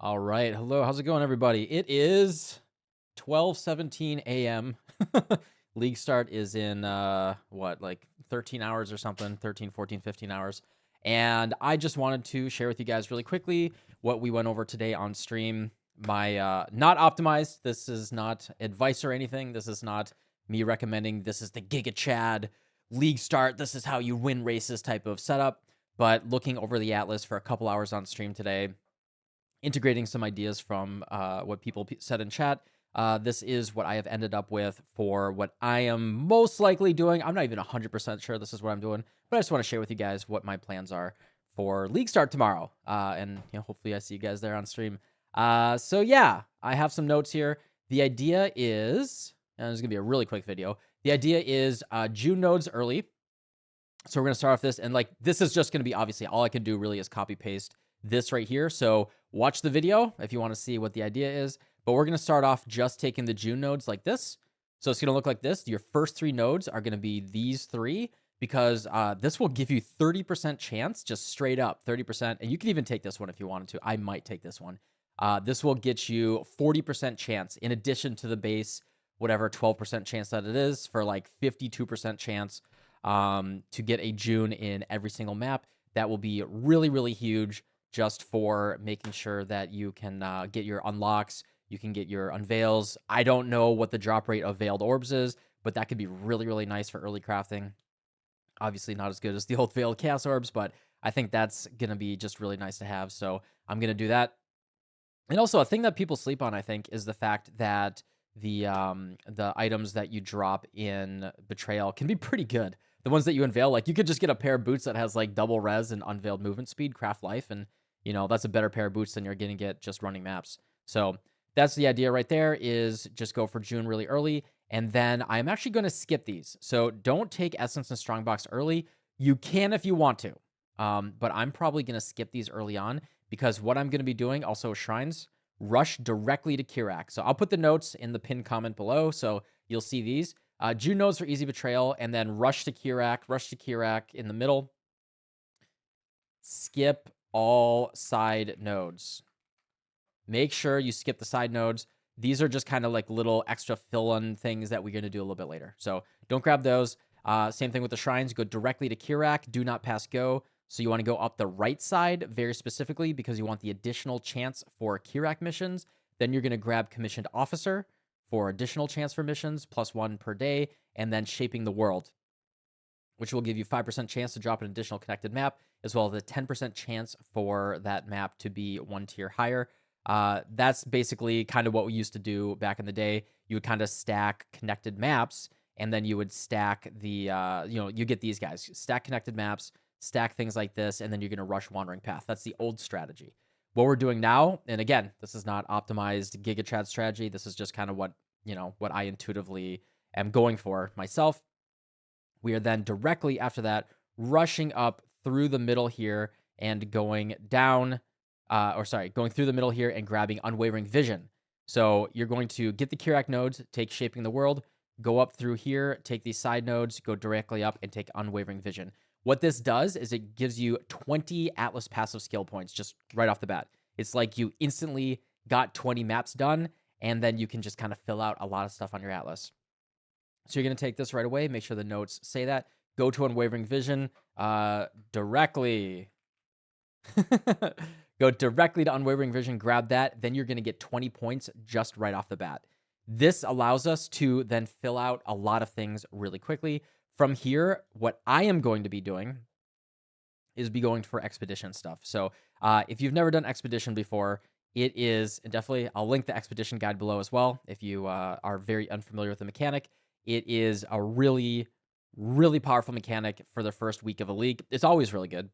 All right. Hello. How's it going, everybody? It is 12:17 a.m. League start is in what, like 13 hours or something, 13, 14, 15 hours. And I just wanted to share with you guys really quickly what we went over today on stream. My not optimized. This is not advice or anything. This is not me recommending this is the Giga Chad League start. This is how you win races type of setup. But looking over the Atlas for a couple hours on stream today, integrating some ideas from what people said in chat. This is what I have ended up with for what I am most likely doing. I'm not even 100% sure this is what I'm doing, but I just want to share with you guys what my plans are for League Start tomorrow. And hopefully I see you guys there on stream. So yeah, I have some notes here. The idea is, and this is going to be a really quick video. The idea is June nodes early. So we're going to start off this, and like this is just going to be, obviously all I can do really is copy paste this right here. So watch the video if you want to see what the idea is, but we're going to start off just taking the June nodes like this. So it's going to look like this. Your first 3 nodes are going to be these 3, because this will give you 30% chance, just straight up 30%. And you can even take this one if you wanted to. I might take this one. This will get you 40% chance in addition to the base, whatever 12% chance that it is, for like 52% chance to get a June in every single map. That will be really, really huge, just for making sure that you can get your unlocks, you can get your unveils. I don't know what the drop rate of veiled orbs is, but that could be really, really nice for early crafting. Obviously not as good as the old veiled chaos orbs, but I think that's going to be just really nice to have. So I'm going to do that. And also a thing that people sleep on, I think, is the fact that the items that you drop in Betrayal can be pretty good. The ones that you unveil, like you could just get a pair of boots that has like double res and unveiled movement speed, craft life, and that's a better pair of boots than you're gonna get just running maps. So that's the idea right there, is just go for June really early. And then I'm actually going to skip these. So don't take Essence and Strongbox early. You can if you want to. But I'm probably going to skip these early on, because what I'm going to be doing, also shrines, rush directly to Kirak. So I'll put the notes in the pinned comment below, so you'll see these. June nodes for easy betrayal, and then rush to Kirak in the middle. Skip all side nodes. Make sure you skip the side nodes. These are just kind of like little extra fill-in things that we're going to do a little bit later. So don't grab those. Same thing with the shrines. Go directly to Kirak. Do not pass go. So you want to go up the right side very specifically, because you want the additional chance for Kirak missions. Then you're going to grab Commissioned Officer for additional chance for missions, +1 per day, and then Shaping the World, which will give you 5% chance to drop an additional connected map, as well as a 10% chance for that map to be 1 tier higher. That's basically kind of what we used to do back in the day. You would kind of stack connected maps, and then you would stack the, you get these guys, stack connected maps, stack things like this, and then you're going to rush Wandering Path. That's the old strategy. What we're doing now, and again, this is not optimized Giga Chad strategy. This is just kind of what I intuitively am going for myself. We are then directly after that rushing up through the middle here and going down, going through the middle here and grabbing Unwavering Vision. So you're going to get the Kirak nodes, take Shaping the World, go up through here, take these side nodes, go directly up and take Unwavering Vision. What this does is it gives you 20 Atlas passive skill points just right off the bat. It's like you instantly got 20 maps done, and then you can just kind of fill out a lot of stuff on your Atlas. So you're going to take this right away. Make sure the notes say that. Go to Unwavering Vision directly. Go directly to Unwavering Vision, grab that. Then you're going to get 20 points just right off the bat. This allows us to then fill out a lot of things really quickly. From here, what I am going to be doing is be going for expedition stuff. So if you've never done expedition before, it is definitely, I'll link the expedition guide below as well if you are very unfamiliar with the mechanic. It is a really, really powerful mechanic for the first week of a league. It's always really good,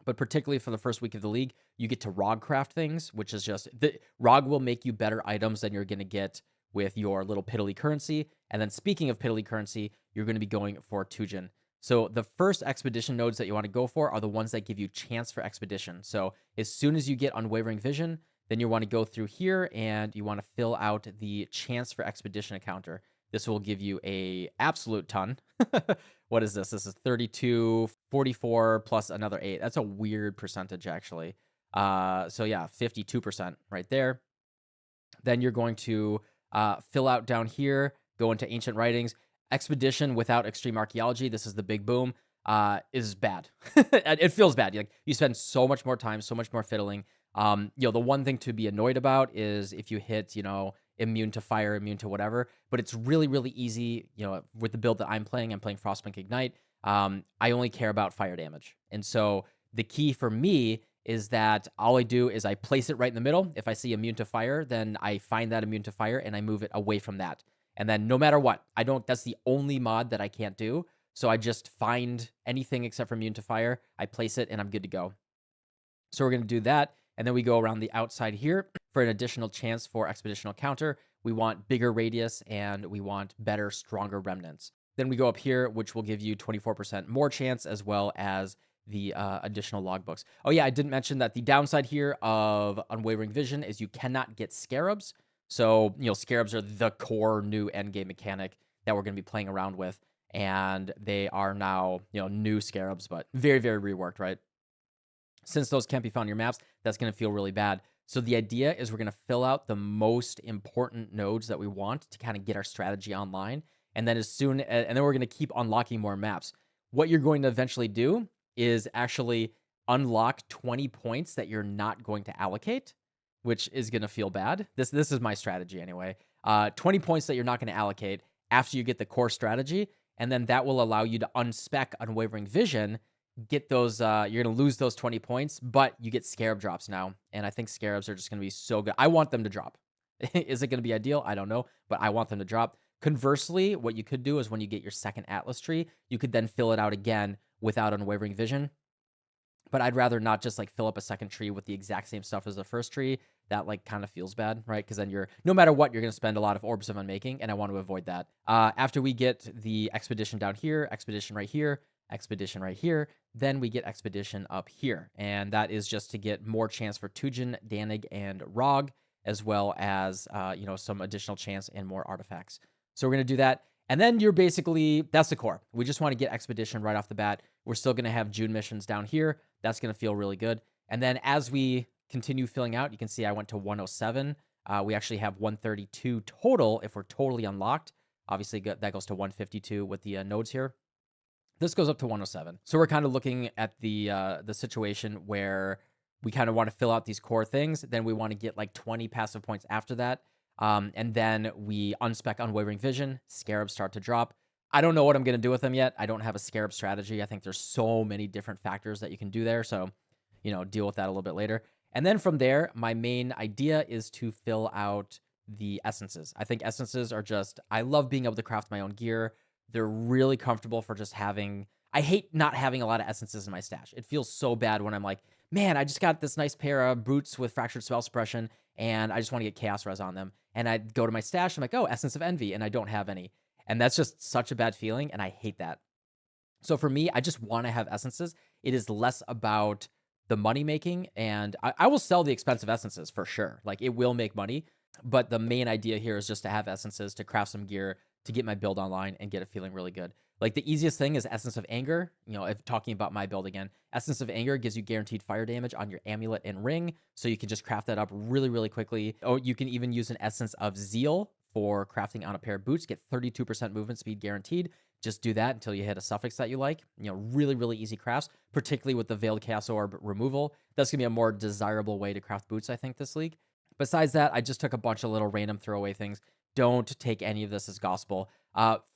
but particularly for the first week of the league, you get to ROG craft things, which is just, the ROG will make you better items than you're going to get with your little piddly currency. And then speaking of piddly currency, you're going to be going for Tujin. So the first expedition nodes that you want to go for are the ones that give you chance for expedition. So as soon as you get Unwavering Vision, then you want to go through here and you want to fill out the chance for expedition encounter. This will give you a absolute ton. What is this? This is 32, 44 plus another 8. That's a weird percentage, actually. So yeah, 52% right there. Then you're going to fill out down here, go into ancient writings. Expedition without extreme archaeology, this is the big boom, is bad. It feels bad. Like, you spend so much more time, so much more fiddling. The one thing to be annoyed about is if you hit, immune to fire, immune to whatever. But it's really, really easy. With the build that I'm playing Frostpunk Ignite. I only care about fire damage, and so the key for me is that all I do is I place it right in the middle. If I see immune to fire, then I find that immune to fire and I move it away from that. And then no matter what, that's the only mod that I can't do. So I just find anything except for immune to fire, I place it, and I'm good to go. So we're going to do that. And then we go around the outside here for an additional chance for expeditional counter. We want bigger radius and we want better, stronger remnants. Then we go up here, which will give you 24% more chance, as well as the additional logbooks. Oh yeah, I didn't mention that the downside here of Unwavering Vision is you cannot get scarabs. So, scarabs are the core new endgame mechanic that we're going to be playing around with. And they are now, new scarabs, but very, very reworked, right? Since those can't be found in your maps, that's going to feel really bad. So the idea is we're going to fill out the most important nodes that we want to kind of get our strategy online. And then and then we're going to keep unlocking more maps. What you're going to eventually do is actually unlock 20 points that you're not going to allocate, which is going to feel bad. This is my strategy anyway. 20 points that you're not going to allocate after you get the core strategy. And then that will allow you to unspec Unwavering Vision, get those, you're going to lose those 20 points, but you get scarab drops now. And I think scarabs are just going to be so good. I want them to drop. Is it going to be ideal? I don't know, but I want them to drop. Conversely, what you could do is when you get your second Atlas tree, you could then fill it out again without Unwavering Vision. But I'd rather not just like fill up a second tree with the exact same stuff as the first tree. That like kind of feels bad, right? Because then no matter what, you're going to spend a lot of orbs of unmaking, and I want to avoid that. After we get the expedition down here, expedition right here, expedition right here, then we get expedition up here. And that is just to get more chance for Tujin, Danig, and Rog, as well as, some additional chance and more artifacts. So we're going to do that. And then that's the core. We just want to get expedition right off the bat. We're still going to have June missions down here. That's going to feel really good. And then as we continue filling out, you can see I went to 107. We actually have 132 total if we're totally unlocked. Obviously, that goes to 152 with the nodes here. This goes up to 107. So we're kind of looking at the situation where we kind of want to fill out these core things. Then we want to get like 20 passive points after that. And then we unspec Unwavering Vision. Scarabs start to drop. I don't know what I'm going to do with them yet. I don't have a scarab strategy. I think there's so many different factors that you can do there. So, deal with that a little bit later. And then from there, my main idea is to fill out the essences. I think essences are I love being able to craft my own gear. They're really comfortable for just having. I hate not having a lot of essences in my stash. It feels so bad when I'm like, man, I just got this nice pair of boots with fractured spell suppression, and I just want to get chaos res on them. And I go to my stash, I'm like, oh, Essence of Envy, and I don't have any. And that's just such a bad feeling, and I hate that. So for me, I just want to have essences. It is less about the money making, and I will sell the expensive essences for sure. Like, it will make money, but the main idea here is just to have essences, to craft some gear, to get my build online and get it feeling really good. Like, the easiest thing is Essence of Anger. If talking about my build again, Essence of Anger gives you guaranteed fire damage on your amulet and ring, so you can just craft that up really, really quickly. Oh, you can even use an Essence of Zeal for crafting on a pair of boots, get 32% movement speed guaranteed. Just do that until you hit a suffix that you like. Really, really easy crafts, particularly with the Veiled Chaos Orb removal. That's going to be a more desirable way to craft boots, I think, this league. Besides that, I just took a bunch of little random throwaway things. Don't take any of this as gospel.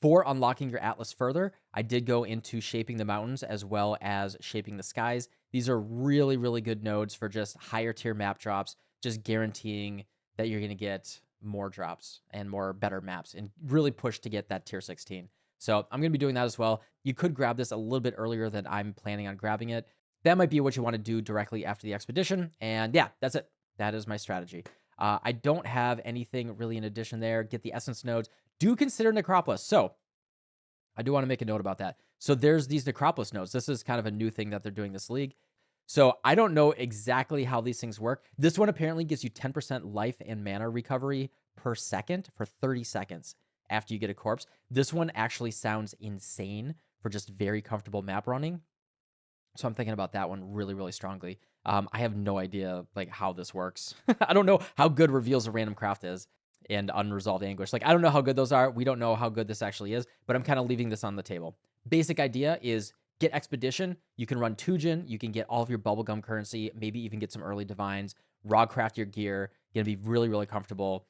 For unlocking your Atlas further, I did go into Shaping the Mountains as well as Shaping the Skies. These are really, really good nodes for just higher tier map drops, just guaranteeing that you're going to get more drops and more better maps and really push to get that tier 16. So I'm going to be doing that as well. You could grab this a little bit earlier than I'm planning on grabbing it. That might be what you want to do directly after the expedition. And yeah, that's it. That is my strategy. I don't have anything really in addition there. Get the essence nodes. Do consider Necropolis. So I do want to make a note about that. So there's these Necropolis nodes. This is kind of a new thing that they're doing this league. So I don't know exactly how these things work. This one apparently gives you 10% life and mana recovery per second for 30 seconds after you get a corpse. This one actually sounds insane for just very comfortable map running. So I'm thinking about that one really, really strongly. I have no idea like how this works. I don't know how good Reveals of Random Craft is and Unresolved Anguish. Like, I don't know how good those are. We don't know how good this actually is, but I'm kind of leaving this on the table. Basic idea is get Expedition. You can run Tujin. You can get all of your bubblegum currency, maybe even get some early divines, raw craft your gear. You're going to be really, really comfortable.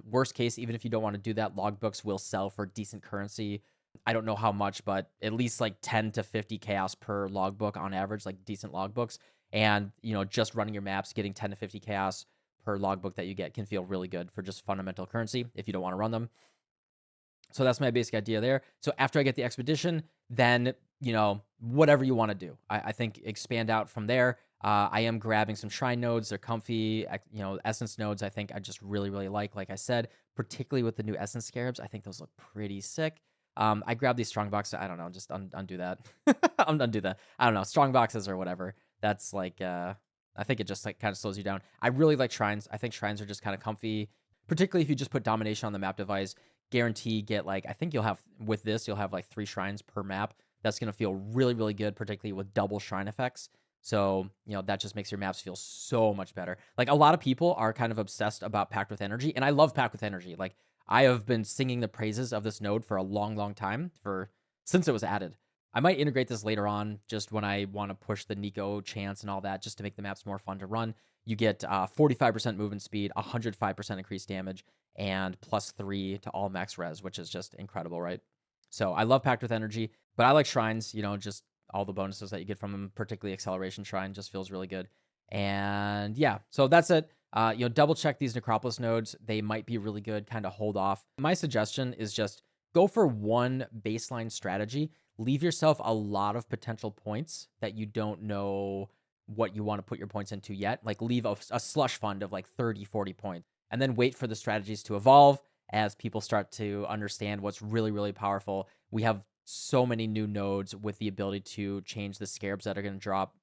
Worst case, even if you don't want to do that, logbooks will sell for decent currency. I don't know how much, but at least like 10 to 50 chaos per logbook on average, like decent logbooks. And, you know, just running your maps, getting 10 to 50 chaos per logbook that you get can feel really good for just fundamental currency if you don't want to run them. So that's my basic idea there. So after I get the Expedition, then, you know, whatever you want to do. I think expand out from there. I am grabbing some Shrine nodes. They're comfy. You know, Essence nodes, I think I just really, really like I said, particularly with the new Essence Scarabs. I think those look pretty sick. I grabbed these strong boxes. I don't know, just undo that. Undo that. I don't know, strong boxes or whatever. That's like, I think it just like kind of slows you down. I really like Shrines. I think Shrines are just kind of comfy, particularly if you just put Domination on the map device. Guarantee get like, I think you'll have, with this, you'll have like 3 shrines per map. That's going to feel really, really good, particularly with double shrine effects. So, you know, that just makes your maps feel so much better. Like, a lot of people are kind of obsessed about Pact with Energy, and I love Pact with Energy. Like, I have been singing the praises of this node for a long, long time, since it was added. I might integrate this later on, just when I want to push the Niko chance and all that, just to make the maps more fun to run. You get 45% movement speed, 105% increased damage, and +3 to all max res, which is just incredible, right? So I love Pact with Energy, but I like Shrines, you know, just all the bonuses that you get from them, particularly Acceleration Shrine, just feels really good. And yeah, so that's it. You know, double check these Necropolis nodes. They might be really good, kind of hold off. My suggestion is just go for one baseline strategy. Leave yourself a lot of potential points that you don't know what you want to put your points into yet. Like, leave a slush fund of like 30, 40 points, and then wait for the strategies to evolve as people start to understand what's really, really powerful. We have so many new nodes with the ability to change the scarabs that are going to drop.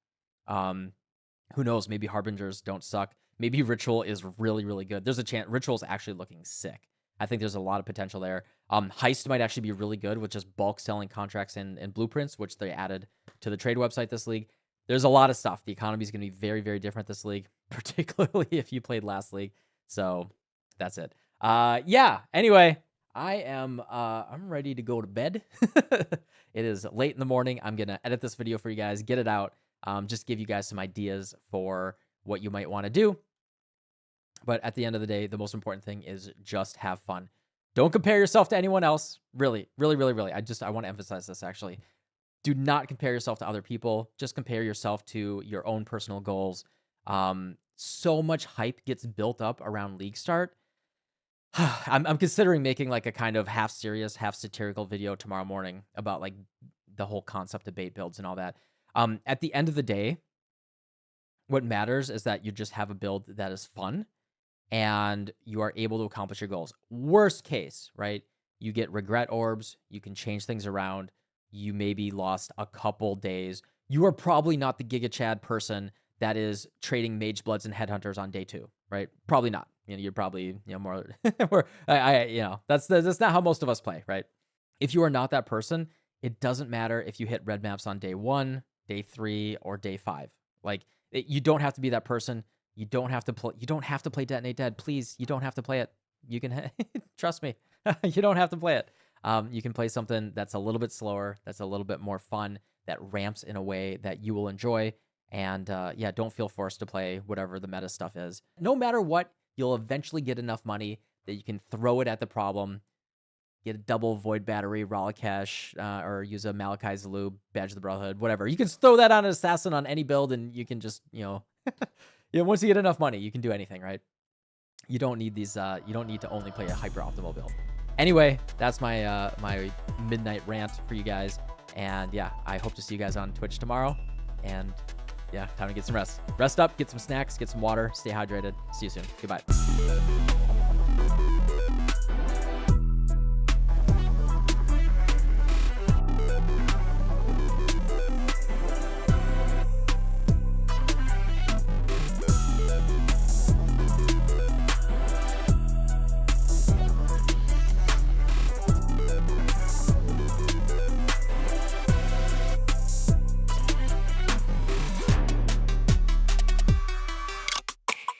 Who knows? Maybe Harbingers don't suck. Maybe Ritual is really, really good. There's a chance Ritual is actually looking sick. I think there's a lot of potential there. Heist might actually be really good with just bulk selling contracts and blueprints, which they added to the trade website this league. There's a lot of stuff. The economy is going to be very, very different this league, particularly if you played last league. So that's it. Yeah. Anyway, I'm ready to go to bed. It is late in the morning. I'm going to edit this video for you guys, get it out, just give you guys some ideas for what you might want to do. But at the end of the day, the most important thing is just have fun. Don't compare yourself to anyone else. Really, really, really, really. I want to emphasize this, actually. Do not compare yourself to other people. Just compare yourself to your own personal goals. So much hype gets built up around League Start. I'm considering making like a kind of half serious, half satirical video tomorrow morning about like the whole concept of bait builds and all that. At the end of the day, what matters is that you just have a build that is fun and you are able to accomplish your goals. Worst case, right? You get regret orbs. You can change things around. You maybe lost a couple days. You are probably not the Giga Chad person that is trading Mage Bloods and Headhunters on day 2, right? Probably not. You know, you're probably, you know, more, you know, that's not how most of us play, right? If you are not that person, it doesn't matter if you hit red maps on day 1, day 3, or day 5. Like, you don't have to be that person. You don't have to play. You don't have to play Detonate Dead. Please, you don't have to play it. You can trust me. You don't have to play it. You can play something that's a little bit slower, that's a little bit more fun, that ramps in a way that you will enjoy. And yeah, don't feel forced to play whatever the meta stuff is. No matter what, you'll eventually get enough money that you can throw it at the problem. Get a double Void Battery, Ralakesh, or use a Malachi Zalu, Badge of the Brotherhood, whatever. You can throw that on an Assassin on any build, and you can just, you know, once you get enough money, you can do anything, right? You don't need these. You don't need to only play a hyper optimal build. Anyway, that's my my midnight rant for you guys, and yeah, I hope to see you guys on Twitch tomorrow. And yeah, time to get some rest. Rest up, get some snacks, get some water, stay hydrated. See you soon. Goodbye.